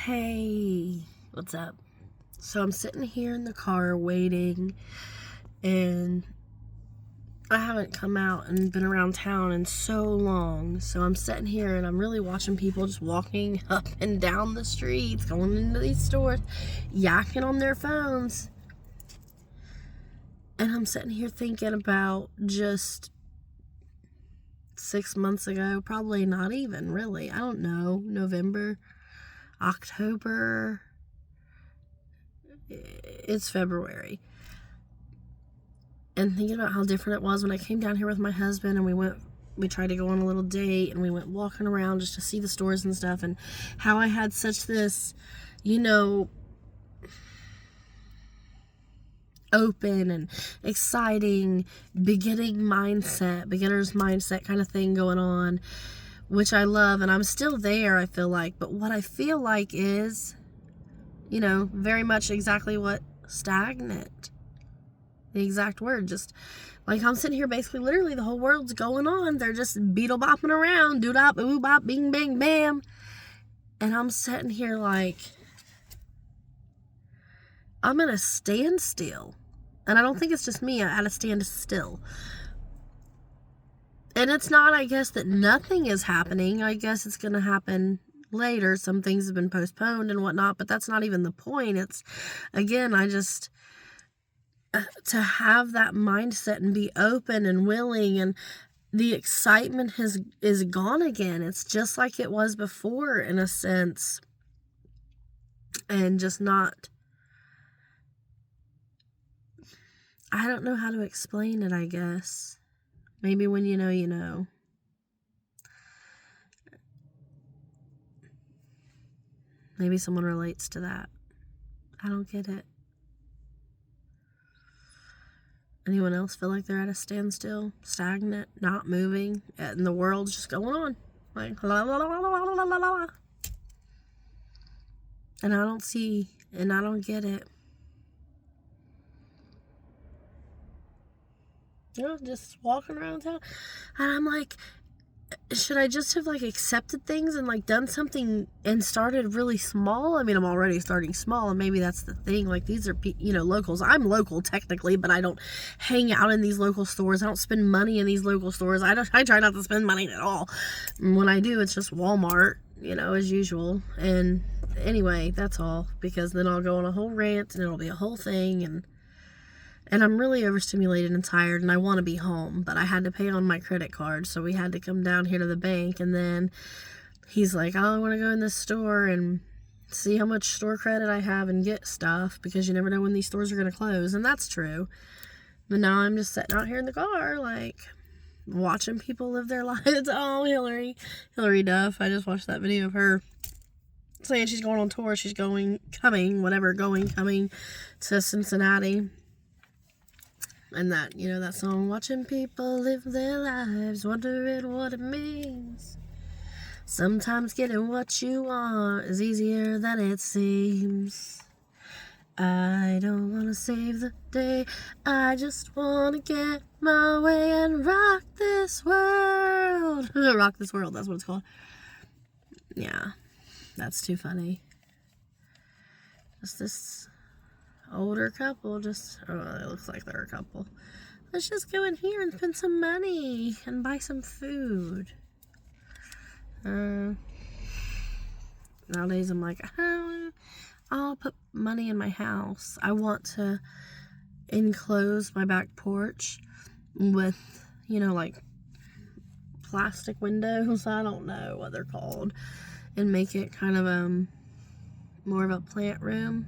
Hey, what's up? So I'm sitting here in the car waiting, and I haven't come out and been around town in so long. So I'm sitting here and I'm really watching people just walking up and down the streets, going into these stores, yakking on their phones. And I'm sitting here thinking about just 6 months ago, probably not even really, I don't know, November, October, it's February. And thinking about how different it was when I came down here with my husband and we tried to go on a little date and we went walking around just to see the stores and stuff, and how I had such this, open and exciting beginner's mindset kind of thing going on, which I love, and I'm still there, I feel like. But what I feel like is, very much exactly what stagnant. The exact word. Just like I'm sitting here, basically, literally, the whole world's going on. They're just beetle bopping around, doo dop, boo bop, bing bang bam, and I'm sitting here like I'm at a standstill. And I don't think it's just me at a standstill. And it's not, I guess, that nothing is happening. I guess it's going to happen later. Some things have been postponed and whatnot, but that's not even the point. It's, again, to have that mindset and be open and willing, and the excitement is gone again. It's just like it was before, in a sense. And just not, I don't know how to explain it, I guess. Maybe when you know, you know. Maybe someone relates to that. I don't get it. Anyone else feel like they're at a standstill, stagnant, not moving, and the world's just going on? Like, la la la la la la la la. And I don't get it. Just walking around town. And I'm like, should I just have accepted things and done something and started really small? I mean, I'm already starting small, and maybe that's the thing. These are, locals. I'm local technically, but I don't hang out in these local stores. I don't spend money in these local stores. I try not to spend money at all. And when I do, it's just Walmart, as usual. And anyway, that's all, because then I'll go on a whole rant and it'll be a whole thing, and I'm really overstimulated and tired, and I want to be home, but I had to pay on my credit card, so we had to come down here to the bank. And then he's like, oh, I want to go in this store and see how much store credit I have and get stuff, because you never know when these stores are going to close. And that's true. But now I'm just sitting out here in the car, watching people live their lives. Oh, Hillary Duff. I just watched that video of her saying she's going on tour. She's coming to Cincinnati. And that, that song, watching people live their lives, wondering what it means. Sometimes getting what you want is easier than it seems. I don't want to save the day, I just want to get my way and rock this world. Rock this world, that's what it's called. Yeah, that's too funny. Just this older couple, it looks like they're a couple. Let's just go in here and spend some money and buy some food. Nowadays I'm like, I'll put money in my house. I want to enclose my back porch with, plastic windows. I don't know what they're called, and make it kind of more of a plant room.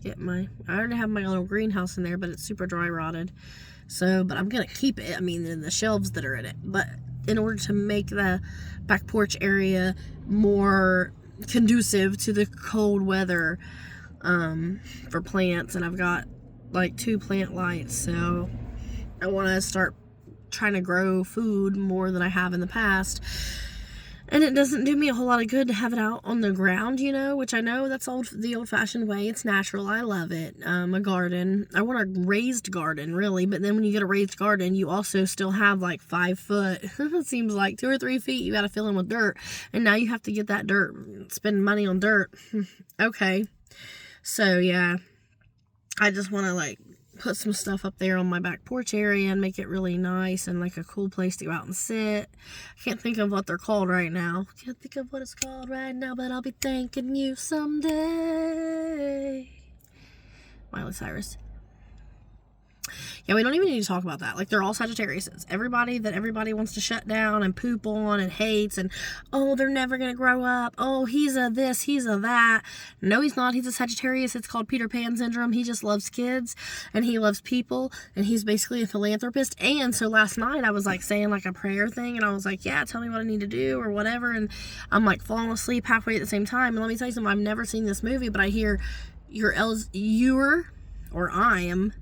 I already have my little greenhouse in there, but it's super dry rotted. But I'm going to keep it. I mean, in the shelves that are in it. But in order to make the back porch area more conducive to the cold weather for plants, and I've got 2 plant lights. So I want to start trying to grow food more than I have in the past. And it doesn't do me a whole lot of good to have it out on the ground, which I know that's the old-fashioned way. It's natural. I love it. A garden. I want a raised garden, really. But then when you get a raised garden, you also still have like 5 foot. It seems like 2 or 3 feet you got to fill in with dirt. And now you have to get that dirt, spend money on dirt. Okay. So, yeah. I just want to, like, put some stuff up there on my back porch area and make it really nice and like a cool place to go out and sit. I can't think of what they're called right now. Can't think of what it's called right now, but I'll be thanking you someday. Miley Cyrus. Yeah, we don't even need to talk about that. Like, they're all Sagittariuses. Everybody that everybody wants to shut down and poop on and hates and, oh, they're never going to grow up. Oh, he's a this, he's a that. No, he's not. He's a Sagittarius. It's called Peter Pan syndrome. He just loves kids and he loves people and he's basically a philanthropist. And so last night I was like saying like a prayer thing and I was like, yeah, tell me what I need to do or whatever. And I'm like falling asleep halfway at the same time. And let me tell you something. I've never seen this movie, but I hear I am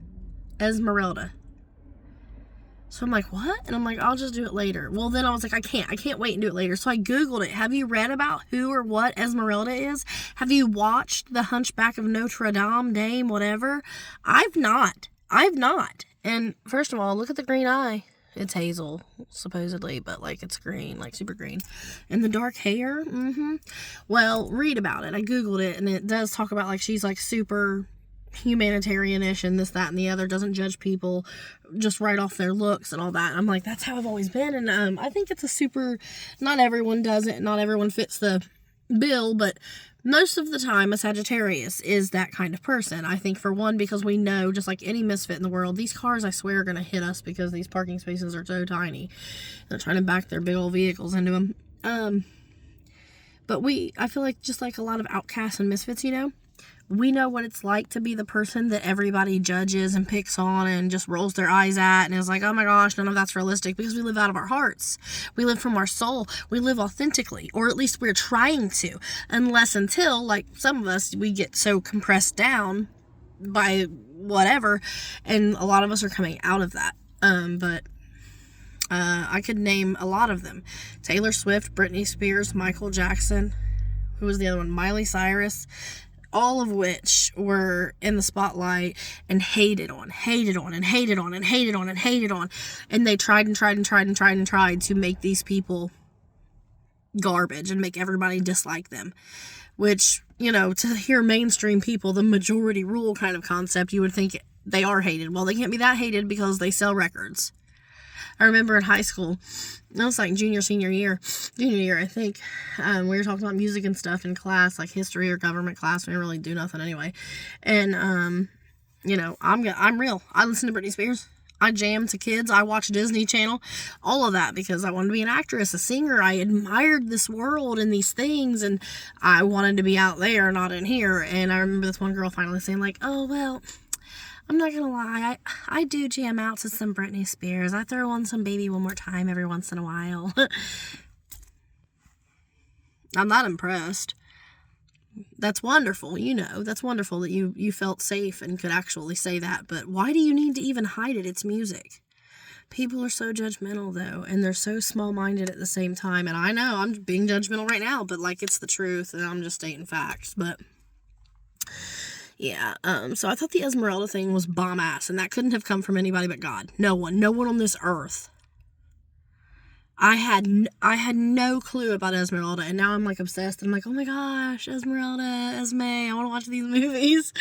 Esmeralda. So I'm like, what? And I'm like, I'll just do it later. Well, then I was like, I can't wait and do it later. So I Googled it. Have you read about who or what Esmeralda is? Have you watched The Hunchback of Notre Dame, whatever? I've not. And first of all, look at the green eye. It's hazel, supposedly, but like it's green, like super green. And the dark hair, Well, read about it. I Googled it and it does talk about like she's like super humanitarian-ish and this, that, and the other, doesn't judge people just right off their looks and all that. I'm like, that's how I've always been. And I think it's a super, not everyone does it, not everyone fits the bill, but most of the time a Sagittarius is that kind of person. I think for one, because we know, just like any misfit in the world, these cars I swear are going to hit us because these parking spaces are so tiny. They're trying to back their big old vehicles into them. But I feel like just like a lot of outcasts and misfits, we know what it's like to be the person that everybody judges and picks on and just rolls their eyes at and is like, oh my gosh, none of that's realistic, because we live out of our hearts. We live from our soul. We live authentically, or at least we're trying to, until, like some of us, we get so compressed down by whatever, and a lot of us are coming out of that. But I could name a lot of them. Taylor Swift, Britney Spears, Michael Jackson, who was the other one? Miley Cyrus. All of which were in the spotlight and hated on. And they tried to make these people garbage and make everybody dislike them. Which, to hear mainstream people, the majority rule kind of concept, you would think they are hated. Well, they can't be that hated because they sell records. I remember in high school, that was like junior year, I think, we were talking about music and stuff in class, like history or government class. We didn't really do nothing anyway. And, I'm real. I listen to Britney Spears. I jam to kids. I watch Disney Channel. All of that because I wanted to be an actress, a singer. I admired this world and these things, and I wanted to be out there, not in here. And I remember this one girl finally saying like, oh, well, I'm not gonna lie, I do jam out to some Britney Spears. I throw on some Baby One More Time every once in a while. I'm not impressed. That's wonderful, that's wonderful that you felt safe and could actually say that, but why do you need to even hide it? It's music. People are so judgmental, though, and they're so small-minded at the same time, and I know I'm being judgmental right now, but like it's the truth, and I'm just stating facts, but... yeah, so I thought the Esmeralda thing was bomb-ass, and that couldn't have come from anybody but God. No one on this earth. I had no clue about Esmeralda, and now I'm, like, obsessed. I'm like, oh my gosh, Esmeralda, Esme, I want to watch these movies.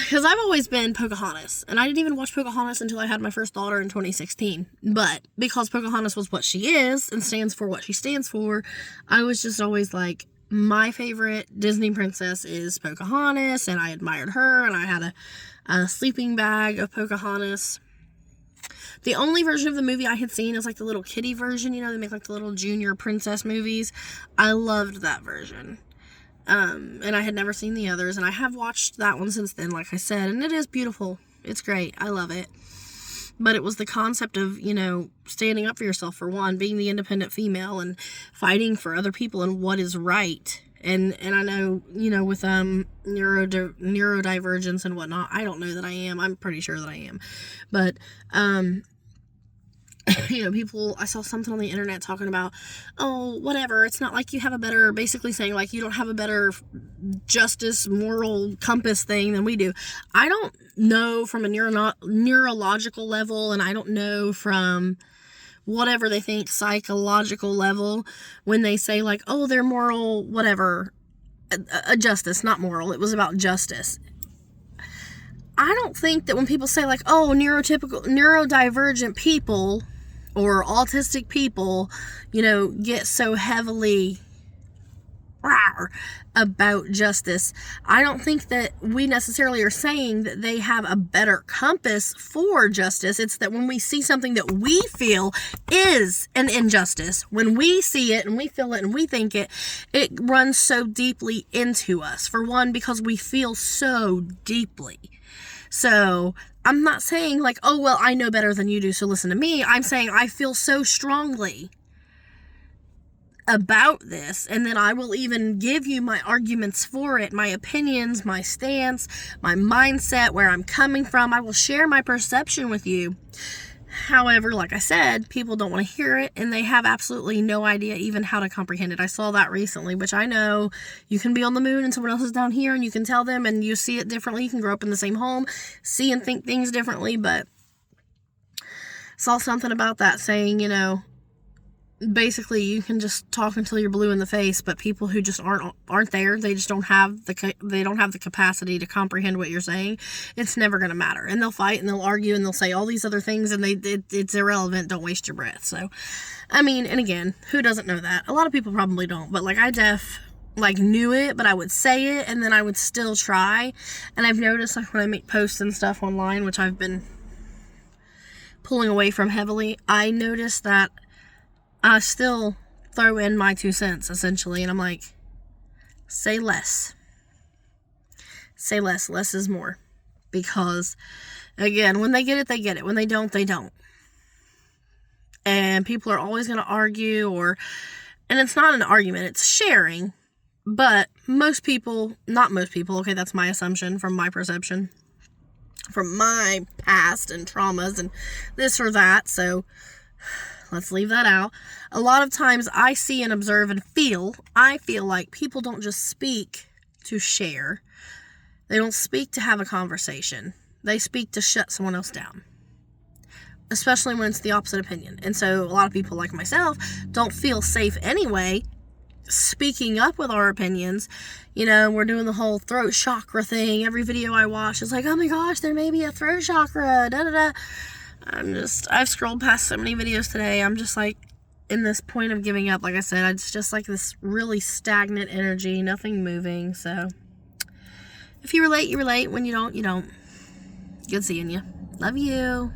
Because I've always been Pocahontas, and I didn't even watch Pocahontas until I had my first daughter in 2016. But because Pocahontas was what she is, and stands for what she stands for, I was just always like, my favorite Disney princess is Pocahontas, and I admired her, and I had a sleeping bag of Pocahontas. The only version of the movie I had seen is like the little kiddie version, they make like the little junior princess movies. I loved that version. And I had never seen the others, and I have watched that one since then, like I said, and it is beautiful. It's great. I love it. But it was the concept of, standing up for yourself, for one, being the independent female and fighting for other people and what is right. And I know, with neurodivergence and whatnot, I don't know that I am. I'm pretty sure that I am. But People, I saw something on the internet talking about, oh, whatever, it's not like you have a better, basically saying like you don't have a better justice, moral compass thing than we do. I don't know from a neurological level, and I don't know from whatever they think psychological level when they say like, oh, they're moral, whatever, a justice, not moral, it was about justice. I don't think that when people say like, oh, neurodivergent people or autistic people, get so heavily about justice. I don't think that we necessarily are saying that they have a better compass for justice. It's that when we see something that we feel is an injustice, when we see it and we feel it and we think it runs so deeply into us. For one, because we feel so deeply. So I'm not saying like, oh, well, I know better than you do, so listen to me. I'm saying I feel so strongly about this, and then I will even give you my arguments for it, my opinions, my stance, my mindset, where I'm coming from. I will share my perception with you. However, like I said, people don't want to hear it, and they have absolutely no idea even how to comprehend it. I saw that recently, which I know you can be on the moon and someone else is down here, and you can tell them, and you see it differently. You can grow up in the same home, see and think things differently, but saw something about that saying, basically you can just talk until you're blue in the face, but people who just aren't there, they just don't have the capacity to comprehend what you're saying. It's never going to matter, and they'll fight and they'll argue and they'll say all these other things, and it's irrelevant. Don't waste your breath. So I mean, and again, who doesn't know that? A lot of people probably don't, but like I knew it, but I would say it and then I would still try. And I've noticed like when I make posts and stuff online, which I've been pulling away from heavily, I noticed that I still throw in my 2 cents, essentially, and I'm like, say less. Say less. Less is more. Because, again, when they get it, they get it. When they don't, they don't. And people are always going to argue, and it's not an argument, it's sharing, but not most people, okay, that's my assumption from my perception, from my past and traumas and this or that, so let's leave that out. A lot of times I see and observe and I feel like people don't just speak to share. They don't speak to have a conversation. They speak to shut someone else down. Especially when it's the opposite opinion. And so a lot of people like myself don't feel safe anyway speaking up with our opinions. We're doing the whole throat chakra thing. Every video I watch is like, oh my gosh, there may be a throat chakra, da da da. I've scrolled past so many videos today. I'm just like in this point of giving up. Like I said, it's just like this really stagnant energy, nothing moving. So if you relate, you relate. When you don't, you don't. Good seeing you. Love you.